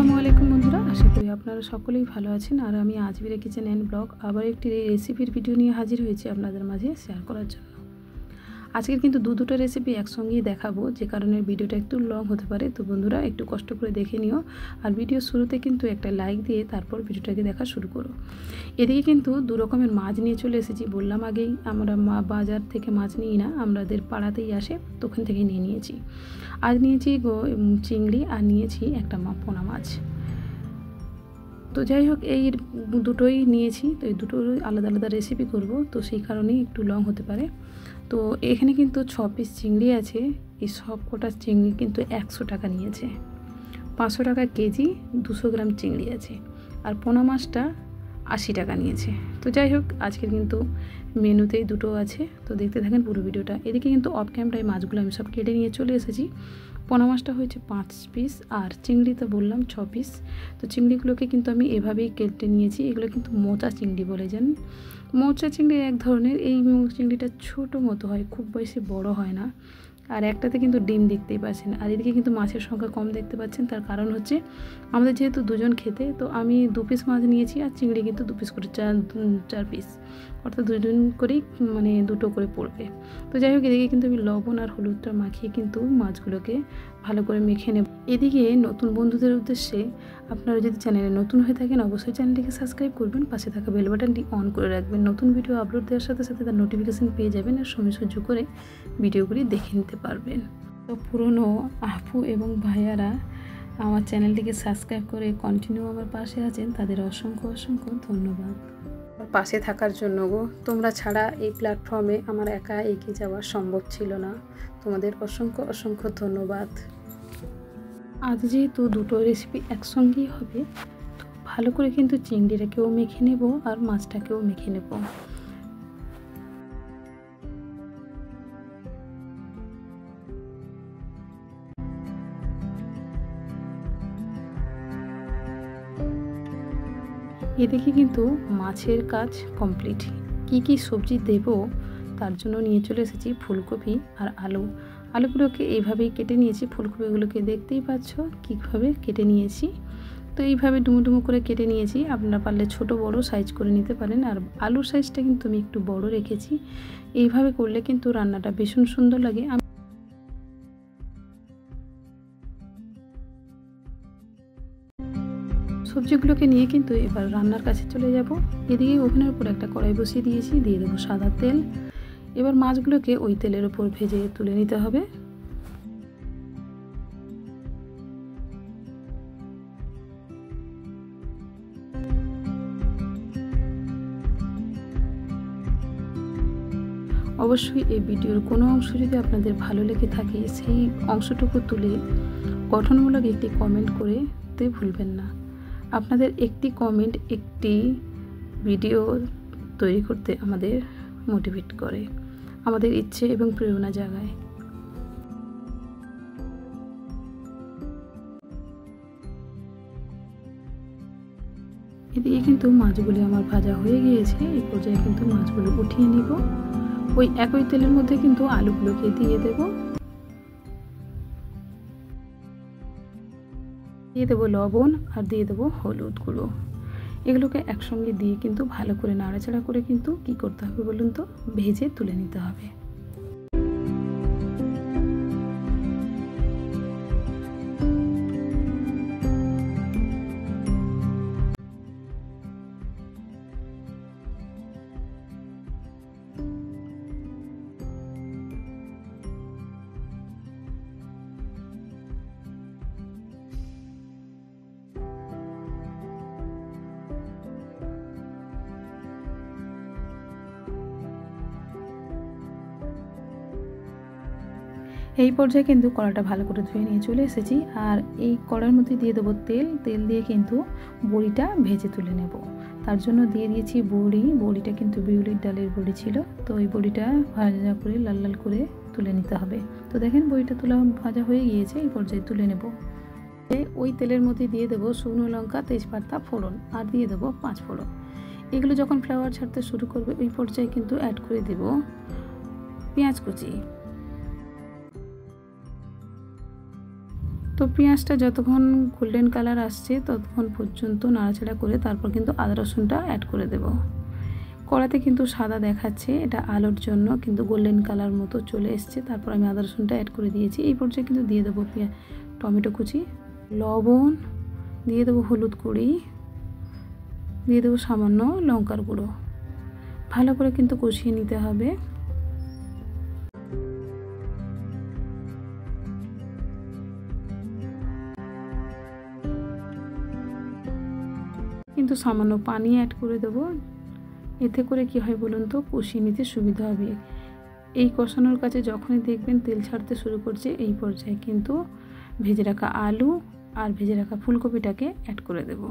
আসসালামু আলাইকুম বন্ধুরা, আশা করি আপনারা সকলেই ভালো আছেন। আর আমি আজমিরা কিচেন অ্যান্ড ব্লগ আবার একটি রেসিপির ভিডিও নিয়ে হাজির হয়েছি আপনাদের মাঝে শেয়ার করার জন্য। আজকের কিন্তু দুটো রেসিপি একসঙ্গেই দেখাবো, যে কারণে ভিডিওটা একটু লং হতে পারে। তো বন্ধুরা একটু কষ্ট করে দেখে নিও, আর ভিডিও শুরুতে কিন্তু একটা লাইক দিয়ে তারপর ভিডিওটাকে দেখা শুরু করো। এদিকে কিন্তু দু রকমের মাছ নিয়ে চলে এসেছি। বললাম আগেই, আমরা বাজার থেকে মাছ নিই না, আমাদের পাড়াতেই আসে, তো ওখান থেকে নিয়ে নিয়েছি। আজ নিয়েছি চিংড়ি আর নিয়েছি একটা পোনা মাছ। তো যাই হোক, এই দুটোই নিয়েছি। তো এই দুটোর আলাদা আলাদা রেসিপি করব, তো সেই কারণেই একটু লং হতে পারে। তো এখানে কিন্তু 6 পিস চিংড়ি আছে। এই সব কটা চিংড়ি কিন্তু 100 টাকা নিয়েছে। 500 টাকা কেজি 200 গ্রাম চিংড়ি আছে। আর পোনা মাছটা 80 টাকা নিয়েছে। তো যাই হোক, আজকের কিন্তু মেনুতেই দুটো আছে, তো দেখতে থাকেন পুরো ভিডিওটা। এদিকে কিন্তু অফ ক্যামেরায় মাছগুলো আমি সব কেটে নিয়ে চলে এসেছি। পোনা মাছটা হয়েছে 5 পিস, আর চিংড়ি তো বললাম 6 পিস। তো চিংড়িগুলোকে কিন্তু আমি এভাবেই কেটে নিয়েছি। এগুলো কিন্তু মোচা চিংড়ি বলে, জানেন? মোচা চিংড়ি এক ধরনের। এই চিংড়িটা ছোটো মতো হয়, খুব বেশি বড় হয় না। আর একটাতে কিন্তু ডিম দেখতেই পাচ্ছেন। আর এদিকে কিন্তু মাছের সংখ্যা কম দেখতে পাচ্ছেন। তার কারণ হচ্ছে আমাদের যেহেতু দুজন খেতে, তো আমি 2 পিস মাছ নিয়েছি, আর চিংড়ি কিন্তু 2 পিস করে, 4 পিস, অর্থাৎ দুজন করেই মানে দুটো করে পড়বে। তো যাই হোক, এদিকে কিন্তু আমি লবণ আর হলুদটা মাখিয়ে কিন্তু মাছগুলোকে ভালো করে মেখে নেব। এদিকে নতুন বন্ধুদের উদ্দেশ্যে, আপনারা যদি চ্যানেলে নতুন হয়ে থাকেন অবশ্যই চ্যানেলটিকে সাবস্ক্রাইব করবেন, পাশে থাকা বেল বাটনটি অন করে রাখবেন। নতুন ভিডিও আপলোড দেওয়ার সাথে সাথে তার নোটিফিকেশান পেয়ে যাবেন, আর সময় সহ্য করে ভিডিওগুলি দেখে নিতে পারবেন। তো পুরনো আপু এবং ভাইয়ারা আমার চ্যানেলটিকে সাবস্ক্রাইব করে কন্টিনিউ আমার পাশে আছেন, তাদের অসংখ্য অসংখ্য ধন্যবাদ পাশে থাকার জন্য গো। তোমরা ছাড়া এই প্ল্যাটফর্মে আমার একা এগিয়ে যাওয়া সম্ভব ছিল না। তোমাদের অসংখ্য অসংখ্য ধন্যবাদ। আজ যেহেতু দুটো রেসিপি একসঙ্গেই হবে, তো ভালো করে কিন্তু চিংড়িটাকেও মেখে নেব আর মাছটাকেও মেখে নেব। এদিকে কিন্তু মাছের কাজ কমপ্লিট। কি সবজি দেব তার জন্য নিয়ে চলে এসেছি ফুলকপি আর আলুগুলোকে এইভাবেই কেটে নিয়েছি। ফুলকপিগুলোকে দেখতেই পাচ্ছ কীভাবে কেটে নিয়েছি। তো এইভাবে ডুমো করে কেটে নিয়েছি। আপনারা পারলে ছোট বড় সাইজ করে নিতে পারেন। আর আলুর সাইজটা কিন্তু আমি একটু বড় রেখেছি। এইভাবে করলে কিন্তু রান্নাটা ভীষণ সুন্দর লাগে। সবজিগুলোকে নিয়ে কিন্তু এবার রান্নার কাছে চলে যাব। এদিকে ওভেনের উপর একটা কড়াই বসিয়ে দিয়েছি, দিয়ে দেবো সাদা তেল। এবার মাছগুলোকে ওই তেলের উপর ভেজে তুলে নিতে হবে। অবশ্যই এই ভিডিওর কোনো অংশ যদি আপনাদের ভালো লেগে থাকে, সেই অংশটুকু তুলে গঠনমূলক একটি কমেন্ট করতে ভুলবেন না। আপনাদের একটি কমেন্ট একটি ভিডিও তৈরি করতে আমাদের মোটিভেট করে, আমাদের ইচ্ছে এবং প্রেরণা জাগায়। এদিকে কিন্তু মাছগুলি আমার ভাজা হয়ে গিয়েছে। এই পর্যায়ে কিন্তু মাছগুলো উঠিয়ে নিব। ওই একই তেলের মধ্যে কিন্তু আলুগুলোকে দিয়ে দেব। দিয়ে দেবো লবণ আর দিয়ে দেবো হলুদ গুঁড়ো। এগুলোকে একসঙ্গে দিয়ে কিন্তু ভালো করে নাড়াচাড়া করে কিন্তু কি করতে হবে বলুন তো, ভেজে তুলে নিতে হবে। এই পর্যায়ে কিন্তু কড়াটা ভালো করে ধুয়ে নিয়ে চলে এসেছি। আর এই কড়ার মধ্যে দিয়ে দেবো তেল দিয়ে কিন্তু বড়িটা ভেজে তুলে নেব। তার জন্য দিয়ে দিয়েছি বড়িটা কিন্তু বিউলির ডালের বড়ি ছিল। তো এই বড়িটা ভাজা করে লাল লাল করে তুলে নিতে হবে। তো দেখেন বড়িটা ভাজা হয়ে গিয়েছে, এই পর্যায়ে তুলে নেব। ওই তেলের মধ্যে দিয়ে দেবো শুকনো লঙ্কা, তেজপাতা ফোড়ন, আর দিয়ে দেবো 5 ফোড়ন। এগুলো যখন ফ্লেভার ছাড়তে শুরু করবে, ওই পর্যায়ে কিন্তু অ্যাড করে দেব পেঁয়াজ কুচি। তো পেঁয়াজটা যতক্ষণ গোল্ডেন কালার আসছে ততক্ষণ পর্যন্ত নাড়াচাড়া করে তারপর কিন্তু আদা রসুনটা অ্যাড করে দেব। কড়াতে কিন্তু সাদা দেখাচ্ছে, এটা আলুর জন্য, কিন্তু গোল্ডেন কালার মতো চলে এসছে। তারপর আমি আদা রসুনটা অ্যাড করে দিয়েছি। এই পর্যায়ে কিন্তু দিয়ে দেবো টমেটো কুচি, লবণ, দিয়ে দেবো হলুদ গুঁড়ি, দিয়ে দেবো সামান্য লঙ্কার গুঁড়ো। ভালো করে কিন্তু কষিয়ে নিতে হবে। কিন্তু সামান্য পানি অ্যাড করে দেবো, এতে করে কি হয় বলুন তো, কষিয়ে নিতে সুবিধা হবে। এই কষানোর কাছে যখনই দেখবেন তেল ছাড়তে শুরু করছে, এই পর্যায়ে কিন্তু ভেজে রাখা আলু আর ভেজে রাখা ফুলকপিটাকে অ্যাড করে দেব।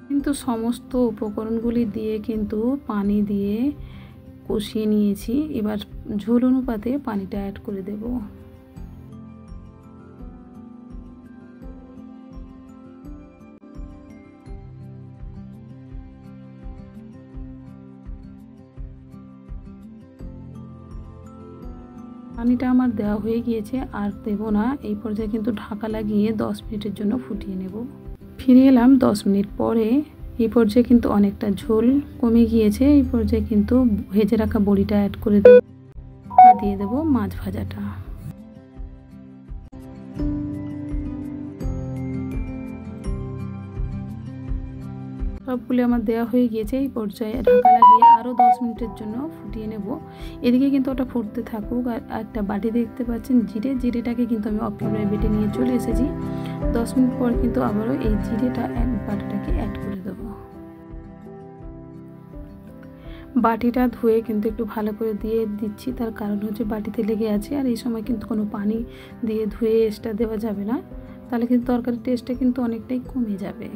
কিন্তু সমস্ত উপকরণগুলি দিয়ে কিন্তু পানি দিয়ে কষিয়ে নিয়েছি। এবার ঝোল অনুপাতে পানিটা অ্যাড করে দেব। পানিটা আমার দেওয়া হয়ে গিয়েছে, আর দেব না। এই পর্যায়ে কিন্তু ঢাকা লাগিয়ে 10 মিনিটের জন্য ফুটিয়ে নেব। ফিরে এলাম 10 মিনিট পরে। এই পর্যায়ে কিন্তু অনেকটা ঝোল কমে গিয়েছে। এই পর্যায়ে কিন্তু ভেজে রাখা বড়িটা অ্যাড করে দেব, আর দিয়ে দেব মাছ ভাজাটা। সবগুলো আমার দেওয়া হয়ে গিয়েছে। এই পর্যায়ে ঢাকা লাগিয়ে আরও 10 মিনিটের জন্য ফুটিয়ে নেব। এদিকে কিন্তু ওটা ফুটতে থাকুক। আর একটা বাটি দেখতে পাচ্ছেন জিরেটাকে কিন্তু আমি অফ ক্যামেরায় বেটে নিয়ে চলে এসেছি। 10 মিনিট পর কিন্তু আবারও এই জিরেটা বাটিটাকে অ্যাড করে দেবো। বাটিটা ধুয়ে কিন্তু একটু ভালো করে দিয়ে দিচ্ছি, তার কারণ হচ্ছে বাটিতে লেগে আছে। আর এই সময় কিন্তু কোনো পানি দিয়ে ধুয়ে এক্সট্রা দেওয়া যাবে না, তাহলে কিন্তু তরকারির টেস্টটা কিন্তু অনেকটাই কমে যাবে।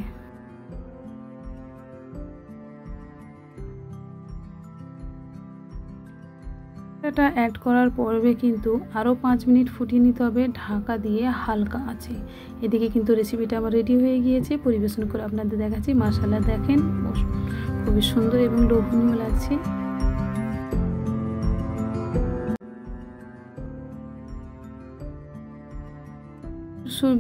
এটা অ্যাড করার পরে কিন্তু আরও 5 মিনিট ফুটিয়ে নিতে হবে ঢাকা দিয়ে হালকা আছে। এদিকে কিন্তু রেসিপিটা আমার রেডি হয়ে গিয়েছে, পরিবেশন করে আপনাদের দেখাচ্ছি। মাশাআল্লাহ, দেখেন খুবই সুন্দর এবং লোভনীয় লাগছে।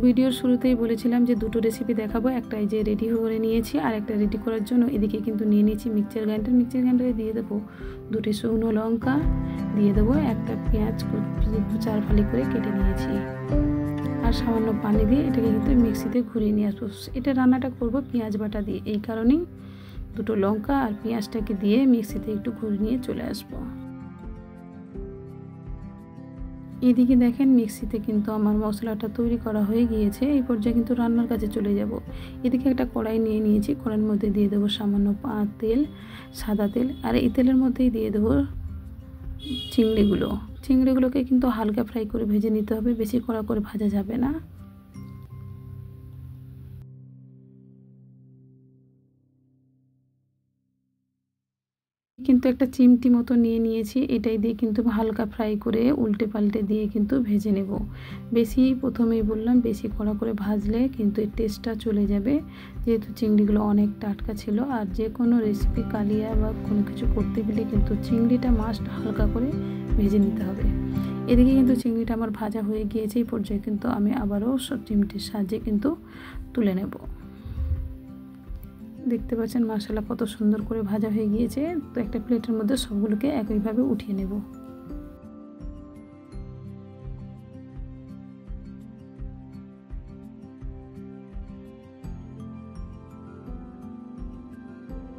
ভিডিওর শুরুতেই বলেছিলাম যে দুটো রেসিপি দেখাবো, একটা এই যে রেডি করে নিয়েছি, আর একটা রেডি করার জন্য এদিকে কিন্তু নিয়ে নিয়েছি মিক্সচার গ্রাইন্ডারে দিয়ে দেবো 2টি শুকনো লঙ্কা, দিয়ে দেবো একটা পেঁয়াজ 4 ফালি করে কেটে নিয়েছি, আর সামান্য পানি দিয়ে এটাকে কিন্তু মিক্সিতে ঘুরিয়ে নিয়ে আসবো। এটা রান্নাটা করব পেঁয়াজ বাটা দিয়ে, এই কারণেই 2টো লঙ্কা আর পেঁয়াজটাকে দিয়ে মিক্সিতে একটু ঘুরিয়ে নিয়ে চলে আসবো। এদিকে দেখেন মিক্সিতে কিন্তু আমার মশলাটা তৈরি করা হয়ে গিয়েছে। এই পর্যায়ে কিন্তু রান্নার কাছে চলে যাব। এদিকে একটা কড়াই নিয়ে নিয়েছি, কড়াইয়ের মধ্যে দিয়ে দেবো সামান্য তেল, সাদা তেল, আর এই তেলের মধ্যেই দিয়ে দেবো চিংড়িগুলোকে কিন্তু হালকা ফ্রাই করে ভেজে নিতে হবে, বেশি কড়া করে ভাজা যাবে না। কিন্তু একটা চিমটি মতো নিয়ে নিয়েছি, এটাই দিয়ে কিন্তু হালকা ফ্রাই করে উল্টে পাল্টে দিয়ে কিন্তু ভেজে নেব। প্রথমেই বললাম বেশি কড়া করে ভাজলে কিন্তু এর টেস্টটা চলে যাবে, যেহেতু চিংড়িগুলো অনেক টাটকা ছিল। আর যে কোনো রেসিপি কালিয়া বা কোনো কিছু করতে গেলে কিন্তু চিংড়িটা মাস্ট হালকা করে ভেজে নিতে হবে। এদিকে কিন্তু চিংড়িটা আমার ভাজা হয়ে গিয়েছে। এই পর্যায়ে কিন্তু আমি আবারও চিমটির সাহায্যে কিন্তু তুলে নেব। দেখতে পাচ্ছেন মাশাআল্লাহ কত সুন্দর করে ভাজা হয়ে গিয়েছে। তো একটা প্লেটের মধ্যে সবগুলোকে একইভাবে উঠিয়ে নেব।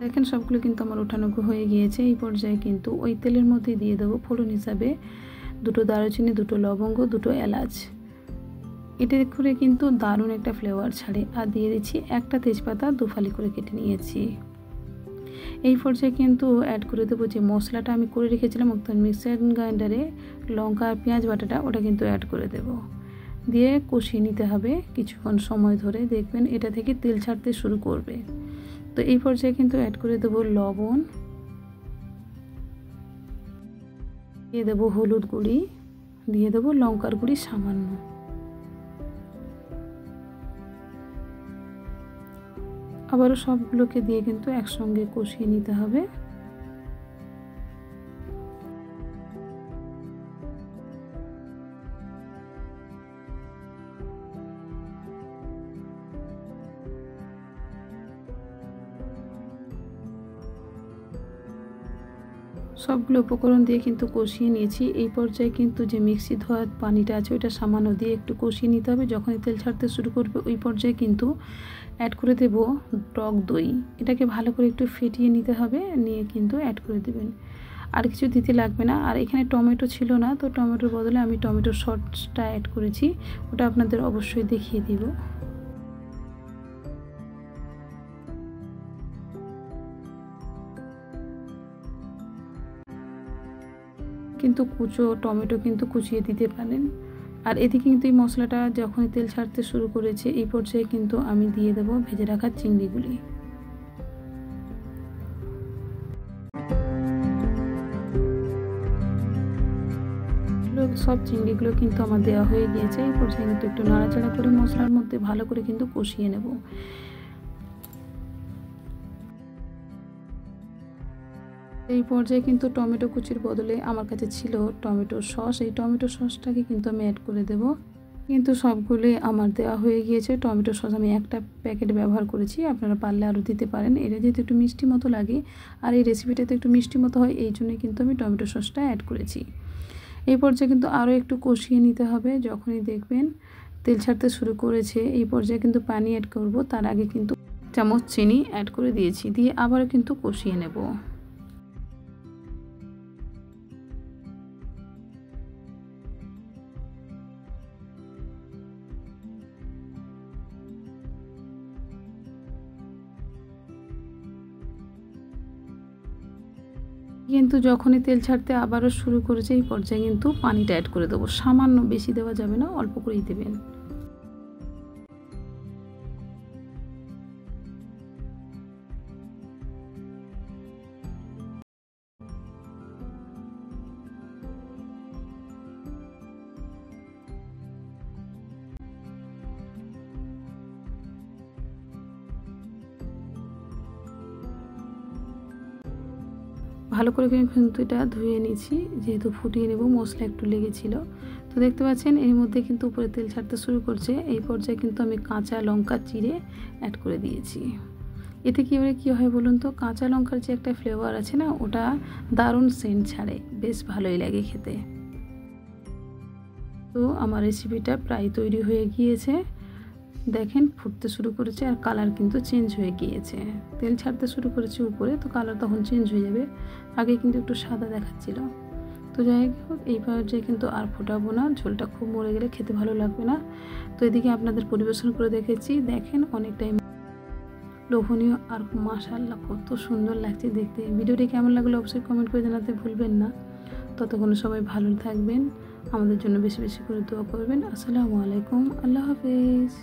দেখেন সবগুলো কিন্তু আমার উঠানো হয়ে গিয়েছে। এই পর্যায়ে কিন্তু ওই তেলের মধ্যে দিয়ে দেবো ফোড়ন হিসাবে 2টো দারুচিনি, 2টো লবঙ্গ, 2টো এলাচ, এতে করে কিন্তু দারুণ একটা ফ্লেভার ছাড়ে। আর দিয়ে দিচ্ছি একটা তেজপাতা 2 ফালি করে কেটে নিয়েছি। এই পর্যায়ে কিন্তু অ্যাড করে দেবো যে মশলাটা আমি করে রেখেছিলাম অর্থাৎ মিক্সার গ্রাইন্ডারে লঙ্কা আর পেঁয়াজ বাটাটা, ওটা কিন্তু অ্যাড করে দেব। দিয়ে কষিয়ে নিতে হবে কিছুক্ষণ সময় ধরে, দেখবেন এটা থেকে তেল ছাড়তে শুরু করবে। তো এই পর্যায়ে কিন্তু অ্যাড করে দেবো লবণ, দিয়ে দেবো হলুদ গুঁড়ি, দিয়ে দেবো লঙ্কার গুঁড়ি সামান্য। আবারও সবগুলোকে দিয়ে কিন্তু একসঙ্গে কষিয়ে নিতে হবে। সবগুলো উপকরণ দিয়ে কিন্তু কষিয়ে নিয়েছি। এই পর্যায়ে কিন্তু যে মিক্সি ধোয়া পানিটা আছে ওইটা সামান্য দিয়ে একটু কষিয়ে নিতে হবে। যখনই তেল ছাড়তে শুরু করবে ওই পর্যায়ে কিন্তু অ্যাড করে দেব টক দই। এটাকে ভালো করে একটু ফেটিয়ে নিতে হবে, নিয়ে কিন্তু অ্যাড করে দেবেন। আর কিছু দিতে লাগবে না। আর এখানে টমেটো ছিল না, তো টমেটোর বদলে আমি টমেটো সসটা অ্যাড করেছি, ওটা আপনাদের অবশ্যই দেখিয়ে দিব। কিন্তু কুচো টমেটো কিন্তু কুচিয়ে দিতে পারেন। আর এদিকে কিন্তু এই মশলাটা যখনই তেল ছাড়তে শুরু করেছে এই পর্যায়ে কিন্তু আমি দিয়ে দেব ভেজে রাখা চিংড়িগুলি। সব চিংড়িগুলো কিন্তু আমার দেওয়া হয়ে গিয়েছে। এই পর্যায়ে কিন্তু একটু নাড়াচাড়া করে মশলার মধ্যে ভালো করে কিন্তু কষিয়ে নেব। এই পর্যায়ে কিন্তু টমেটো কুচির বদলে আমার কাছে ছিল টমেটো সস, এই টমেটো সসটাকে কিন্তু আমি অ্যাড করে দেব। কিন্তু সবগুলোই আমার দেওয়া হয়ে গিয়েছে। টমেটো সস আমি একটা প্যাকেট ব্যবহার করেছি, আপনারা পারলে আরও দিতে পারেন। এটা যেহেতু একটু মিষ্টি মতো লাগে আর এই রেসিপিটাতে একটু মিষ্টি মতো হয়, এই জন্যই কিন্তু আমি টমেটো সসটা অ্যাড করেছি। এই পর্যায়ে কিন্তু আরও একটু কষিয়ে নিতে হবে। যখনই দেখবেন তেল ছাড়তে শুরু করেছে এই পর্যায়ে কিন্তু পানি অ্যাড করব। তার আগে কিন্তু চামচ চিনি অ্যাড করে দিয়েছি, দিয়ে আবারও কিন্তু কষিয়ে নেব। কিন্তু যখনই তেল ছাড়তে আবারও শুরু করেছে এই পর্যায়ে কিন্তু পানিটা অ্যাড করে দেবো সামান্য, বেশি দেওয়া যাবে না, অল্প করেই দেবেন। ভালো করে কিন্তু এটা ধুয়ে নিয়েছি, যেহেতু ফুটিয়ে নেব, মশলা একটু লেগেছিল। তো দেখতে পাচ্ছেন এর মধ্যে কিন্তু উপরে তেল ছাড়তে শুরু করছে। এই পর্যায়ে কিন্তু আমি কাঁচা লঙ্কা চিড়ে অ্যাড করে দিয়েছি। এতে কী হয় বলুন তো, কাঁচা লঙ্কার যে একটা ফ্লেভার আছে না, ওটা দারুণ সেন্ট ছাড়ে, বেশ ভালোই লাগে খেতে। তো আমার রেসিপিটা প্রায় তৈরি হয়ে গিয়েছে। দেখেন ফুটতে শুরু করেছে আর কালার কিন্তু চেঞ্জ হয়ে গিয়েছে। তেল ছাড়তে শুরু করেছে উপরে, তো কালার তখন চেঞ্জ হয়ে যাবে। আগে কিন্তু একটু সাদা দেখাচ্ছিল। তো যাই হোক, এই পর্যায়ে কিন্তু আর ফোটাবো না, ঝোলটা খুব মরে গেলে খেতে ভালো লাগবে না। তো এদিকে আপনাদের পরিবেশন করে দেখেছি, দেখেন অনেকটাই লোভনীয় আর মাশাআল্লাহ কত সুন্দর লাগছে দেখতে। ভিডিওটি কেমন লাগলো অবশ্যই কমেন্ট করে জানাতে ভুলবেন না। ততক্ষণ সবাই ভালো থাকবেন, আমাদের জন্য বেশি বেশি করে দোয়া করবেন। আসসালামু আলাইকুম, আল্লাহ হাফেজ।